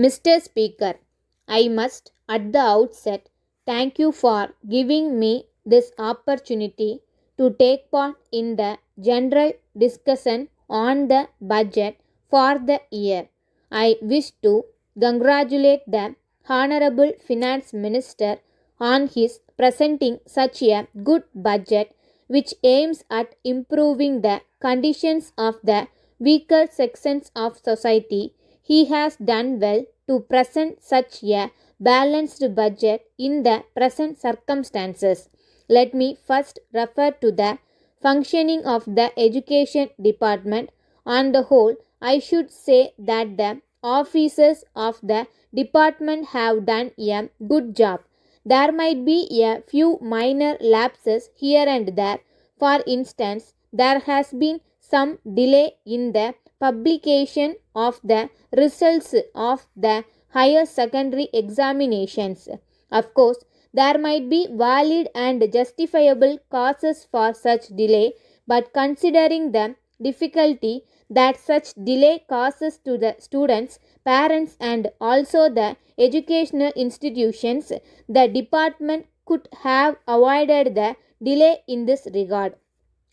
Mr. Speaker, I must at the outset thank you for giving me this opportunity to take part in the general discussion on the budget for the year. I wish to congratulate the Honorable Finance Minister on his presenting such a good budget which aims at improving the conditions of the weaker sections of society. He has done well to present such a balanced budget in the present circumstances. Let me first refer to the functioning of the education department. On the whole, I should say that the officers of the department have done a good job. There might be a few minor lapses here and there. For instance, there has been some delay in the publication of the results of the higher secondary examinations. Of course, there might be valid and justifiable causes for such delay, but considering the difficulty that such delay causes to the students, parents, and also the educational institutions, the department could have avoided the delay in this regard.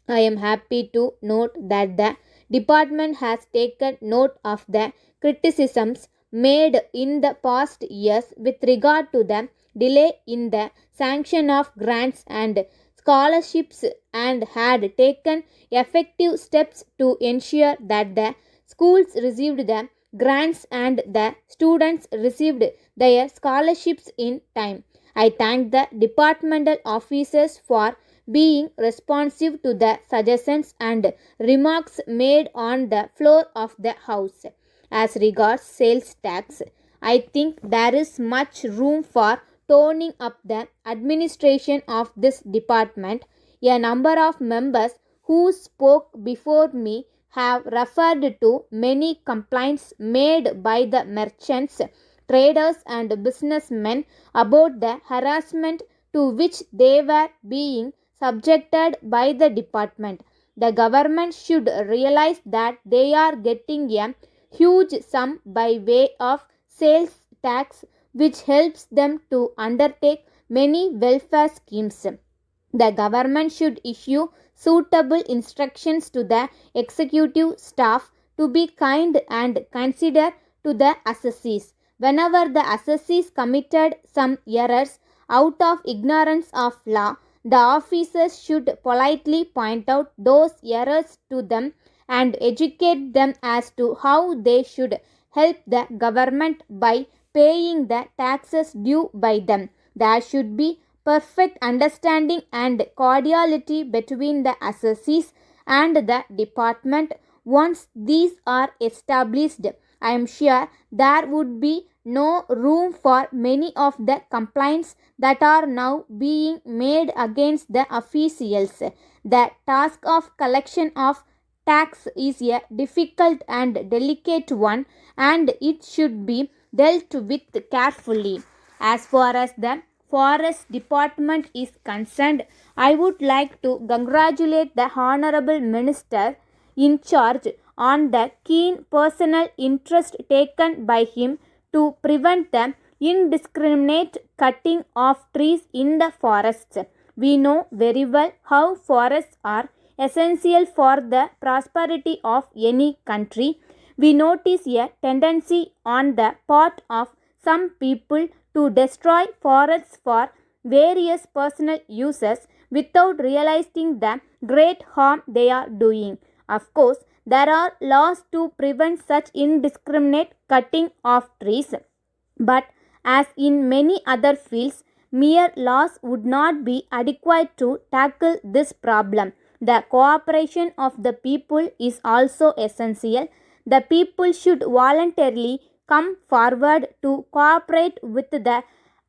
I am happy to note that the department has taken note of the criticisms made in the past years with regard to the delay in the sanction of grants and scholarships and had taken effective steps to ensure that the schools received the grants and the students received their scholarships in time. I thank the departmental officers for being responsive to the suggestions and remarks made on the floor of the House. As regards sales tax, I think there is much room for toning up the administration of this department. A number of members who spoke before me have referred to many complaints made by the merchants, traders, and businessmen about the harassment to which they were being subjected by the department. The government should realize that they are getting a huge sum by way of sales tax, which helps them to undertake many welfare schemes. The government should issue suitable instructions to the executive staff to be kind and considerate to the assessees. Whenever the assessees committed some errors out of ignorance of law, the officers should politely point out those errors to them and educate them as to how they should help the government by paying the taxes due by them. There should be perfect understanding and cordiality between the assessees and the department. Once these are established, I am sure there would be no room for many of the complaints that are now being made against the officials. The task of collection of tax is a difficult and delicate one, and it should be dealt with carefully. As far as the Forest Department is concerned, I would like to congratulate the Honorable Minister in charge on the keen personal interest taken by him to prevent the indiscriminate cutting of trees in the forests. We know very well how forests are essential for the prosperity of any country. We notice a tendency on the part of some people to destroy forests for various personal uses without realizing the great harm they are doing. Of course, there are laws to prevent such indiscriminate cutting of trees, but as in many other fields, mere laws would not be adequate to tackle this problem. The cooperation of the people is also essential. The people should voluntarily come forward to cooperate with the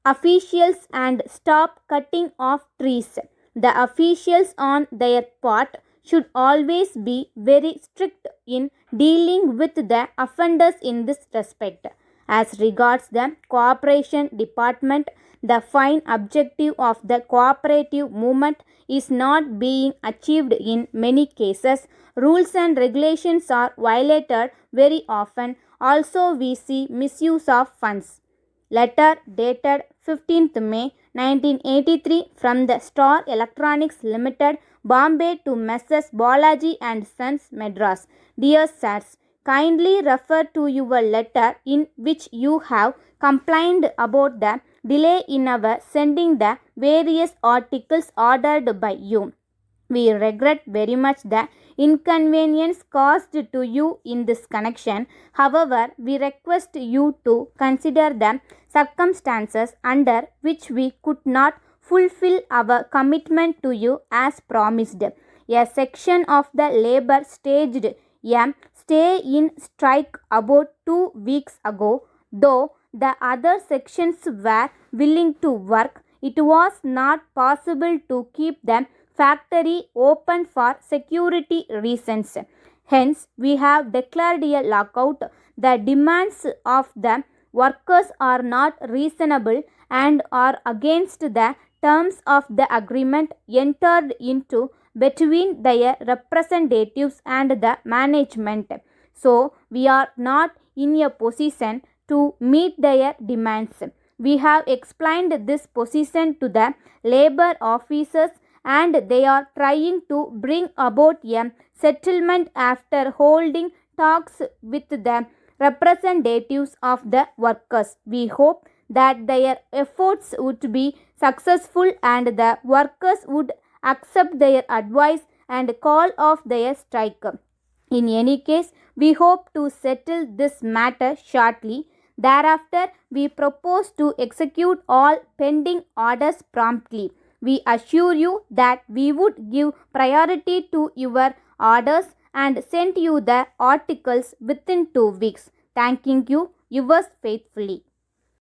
officials and stop cutting of trees. The officials on their part should always be very strict in dealing with the offenders in this respect. As regards the Cooperation Department, the fine objective of the cooperative movement is not being achieved in many cases. Rules and regulations are violated very often. Also, we see misuse of funds. Letter dated 15th May 1983 from the Star Electronics Limited, Bombay to Messrs. Balaji and Sons, Madras. Dear Sirs, kindly refer to your letter in which you have complained about the delay in our sending the various articles ordered by you. We regret very much the inconvenience caused to you in this connection. However, we request you to consider the circumstances under which we could not fulfill our commitment to you as promised. A section of the labor staged a stay in strike about 2 weeks ago. Though the other sections were willing to work, it was not possible to keep them factory open for security reasons. Hence, we have declared a lockout. The demands of the workers are not reasonable and are against the terms of the agreement entered into between their representatives and the management. So, we are not in a position to meet their demands. We have explained this position to the labor officers and they are trying to bring about a settlement after holding talks with the representatives of the workers. We hope that their efforts would be successful and the workers would accept their advice and call off their strike. In any case, we hope to settle this matter shortly. Thereafter, we propose to execute all pending orders promptly. We assure you that we would give priority to your orders and send you the articles within 2 weeks. Thanking you, yours faithfully.